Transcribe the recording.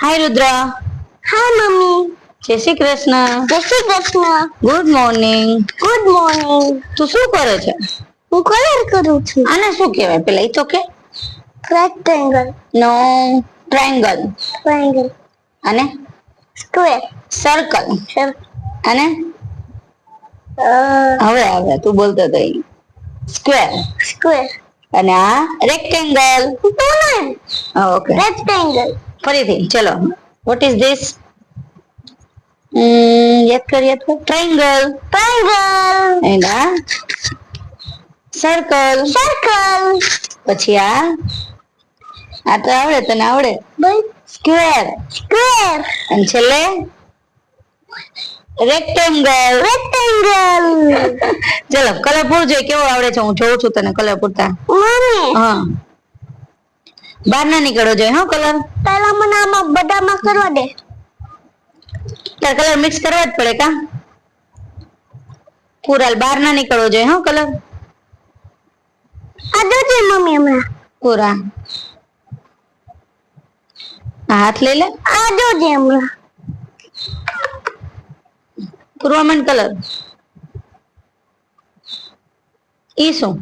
હાય રુદ્ર. Hi mummy. જય શ્રી કૃષ્ણ. જય Shri Krishna. Good morning. Good morning. તું શું કરે છે? હું કલર કરું છું. આને શું કહેવાય પેલા ઈ તો કે? રેક્ટેંગલ. નો, ટ્રાયેંગલ. ટ્રાયેંગલ. અને સ્ક્વેર. સર્કલ. અને હવે આવે તું બોલતો તો સ્ક્વેર. સ્ક્વેર. અને આ રેક્ટેંગલ. ઓકે. રેક્ટેંગલ. ફરીથી ચલો. What is this? યાદ કર ટ્રાયેંગલ. ટ્રાયેંગલ. એન્ડ આ સર્કલ. સર્કલ. પછી આ તો આવડે તને આવડે. બસ. સ્ક્વેર. સ્ક્વેર. અને છેલ્લે રેક્ટેંગલ. રેક્ટેંગલ. ચલો કલર પૂરજો કેવો આવડે છે હું જોઉં છું તને કલર પૂરતા. મમ્મી હા બહાર ના નીકળવો જોઈએ હા કલર. પહેલા મને આમાં બધામાં કરવા દે. તાર કલર મિક્સ કરવા જ પડે કા? પૂરા બહાર ના નીકળવો જોઈએ હા કલર. આ જોજે મમ્મી હમણાં. પૂરા હાથ લઈ લે. આ જોજે હમણાં. પૂર્વમેન્ટ કલર ઈ શું?